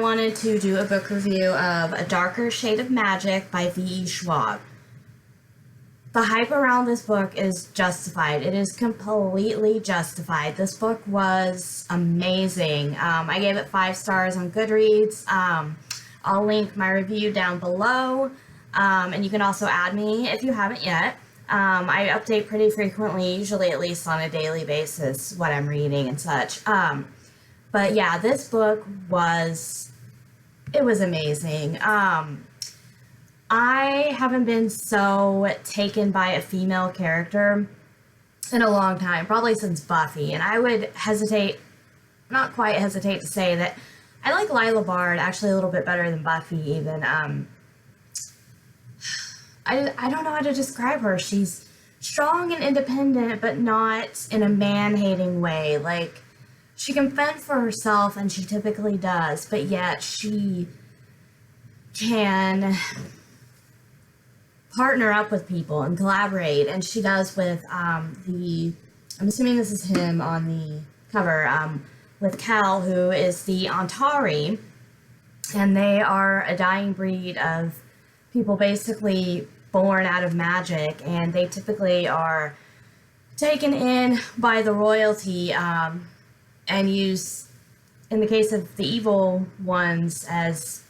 wanted to do a book review of A Darker Shade of Magic by V.E. Schwab. The hype around this book is justified. It is completely justified. This book was amazing. I gave it 5 stars on Goodreads. I'll link my review down below. And you can also add me if you haven't yet. I update pretty frequently, usually at least on a daily basis, what I'm reading and such. But yeah, this book was amazing. I haven't been so taken by a female character in a long time, probably since Buffy. And I would not quite hesitate to say that I like Lila Bard actually a little bit better than Buffy even. I don't know how to describe her. She's strong and independent, but not in a man-hating way. Like, she can fend for herself, and she typically does, but yet she can partner up with people and collaborate, and she does with I'm assuming this is him on the cover, with Kel, who is the Antari, and they are a dying breed of people basically born out of magic, and they typically are taken in by the royalty and used, in the case of the evil ones, as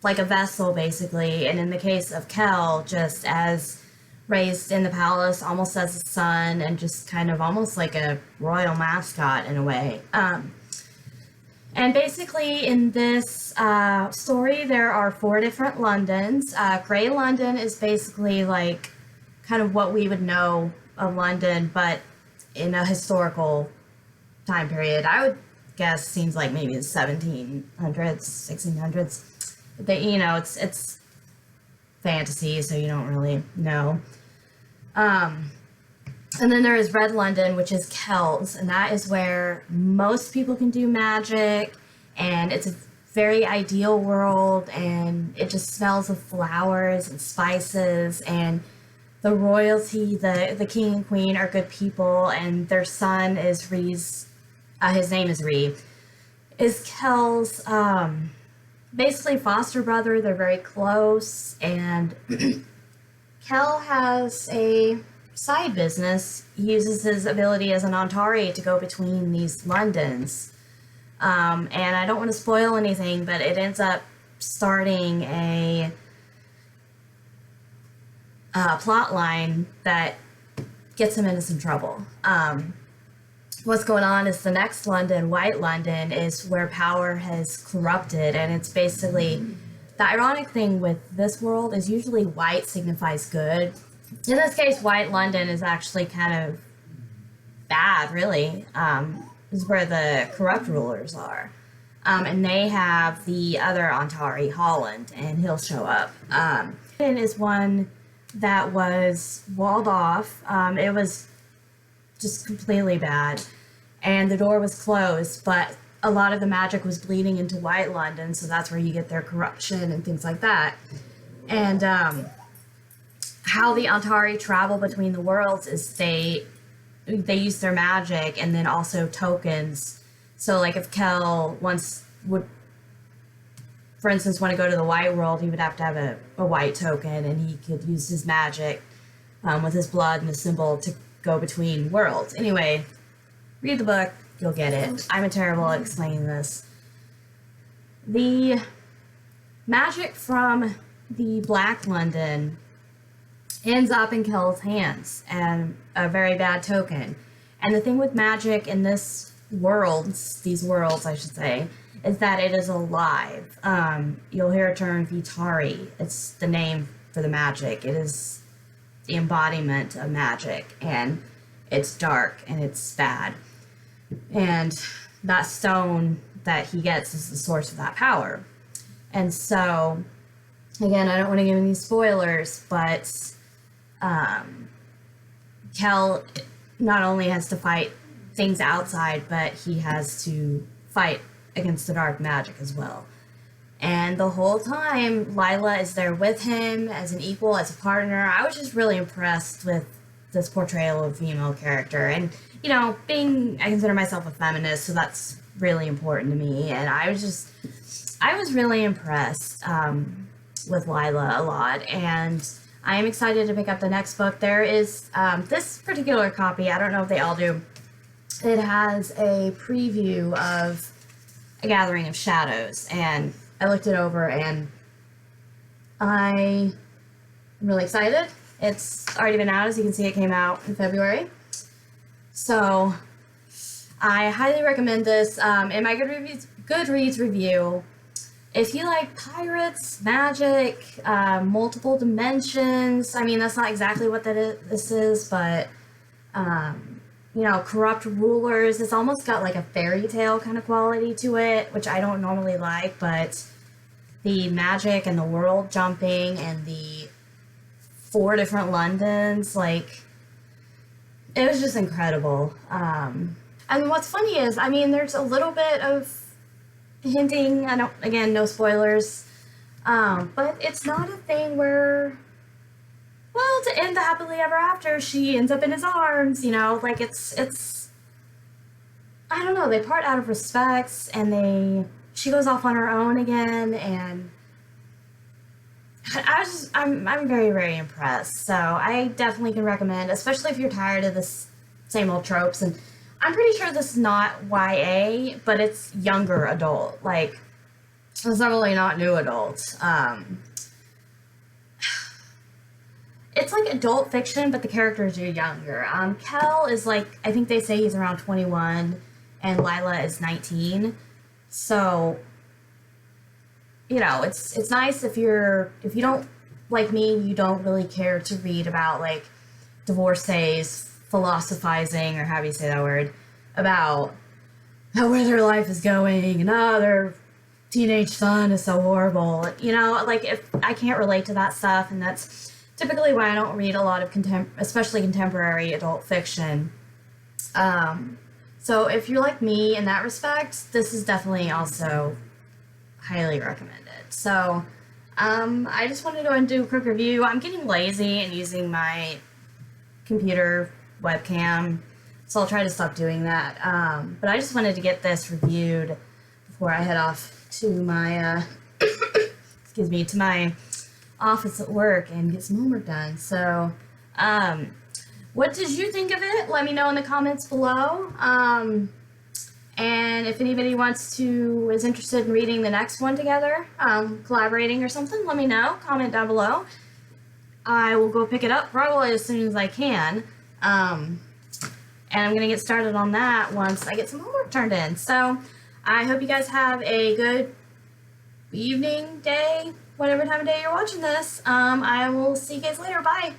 like a vessel basically, and in the case of Kel, just as raised in the palace almost as a son and just kind of almost like a royal mascot in a way. And basically in this story, there are 4 different Londons. Grey London is basically like kind of what we would know of London, but in a historical time period. I would guess seems like maybe the 1700s, 1600s. It's fantasy, so you don't really know. And then there is Red London, which is Kells, and that is where most people can do magic, and it's a very ideal world, and it just smells of flowers and spices, and the royalty, the king and queen are good people, and their son is his name is Ree, is Kel's basically foster brother. They're very close, and Kel has a side business. He uses his ability as an Antari to go between these Londons. And I don't want to spoil anything, but it ends up starting a plot line that gets him into some trouble. What's going on is the next London, White London, is where power has corrupted, and it's basically, the ironic thing with this world is usually white signifies good. In this case, White London is actually kind of bad, really. Is where the corrupt rulers are. And they have the other Antari, Holland, and he'll show up. It is one that was walled off. It was just completely bad. And the door was closed, but a lot of the magic was bleeding into White London, so that's where you get their corruption and things like that. And how the Antari travel between the worlds is they use their magic and then also tokens. So like if Kel would, for instance, want to go to the white world, he would have to have a white token, and he could use his magic with his blood and a symbol to go between worlds. Anyway, read the book, you'll get it. I'm terrible at explaining this. The magic from the Black London ends up in Kel's hands, and a very bad token. And the thing with magic in these worlds, I should say, is that it is alive. You'll hear a term Vitari. It's the name for the magic. It is the embodiment of magic, and it's dark and it's bad. And that stone that he gets is the source of that power. And so, again, I don't want to give any spoilers, but Kel not only has to fight things outside, but he has to fight against the dark magic as well. And the whole time, Lila is there with him as an equal, as a partner. I was just really impressed with this portrayal of a female character. And, you know, I consider myself a feminist, so that's really important to me. And I was just I was really impressed with Lila a lot, and I am excited to pick up the next book. There is this particular copy, I don't know if they all do, it has a preview of A Gathering of Shadows, and I looked it over and I'm really excited. It's already been out, as you can see, it came out in February. So I highly recommend this. In my Goodreads review, if you like pirates, magic, multiple dimensions, I mean, that's not exactly what this is, but, you know, corrupt rulers, it's almost got like a fairy tale kind of quality to it, which I don't normally like, but the magic and the world jumping and the 4 different Londons, like, it was just incredible. And what's funny is, I mean, there's a little bit of hinting, I don't, again, no spoilers, but it's not a thing where, well, to end the happily ever after, she ends up in his arms, you know, like, it's, I don't know, they part out of respect, and she goes off on her own again, and I'm very, very impressed. So I definitely can recommend, especially if you're tired of this same old tropes. And I'm pretty sure this is not YA, but it's younger adult. Like, it's definitely not new adult. It's like adult fiction, but the characters are younger. Kel is like, I think they say he's around 21, and Lila is 19. So, you know, it's nice if you don't, like me, you don't really care to read about, like, divorcees philosophizing, or how do you say that word, about where their life is going, and their teenage son is so horrible. You know, like, if I can't relate to that stuff, and that's typically why I don't read a lot of especially contemporary adult fiction. So if you're like me in that respect, this is definitely also highly recommended. So, I just wanted to go and do a quick review. I'm getting lazy and using my computer webcam, so I'll try to stop doing that. But I just wanted to get this reviewed before I head off to my, excuse me, to my office at work and get some homework done. So, what did you think of it? Let me know in the comments below. And if anybody is interested in reading the next one together, collaborating or something, let me know. Comment down below. I will go pick it up probably as soon as I can. And I'm going to get started on that once I get some homework turned in. So I hope you guys have a good evening, day, whatever time of day you're watching this. I will see you guys later. Bye.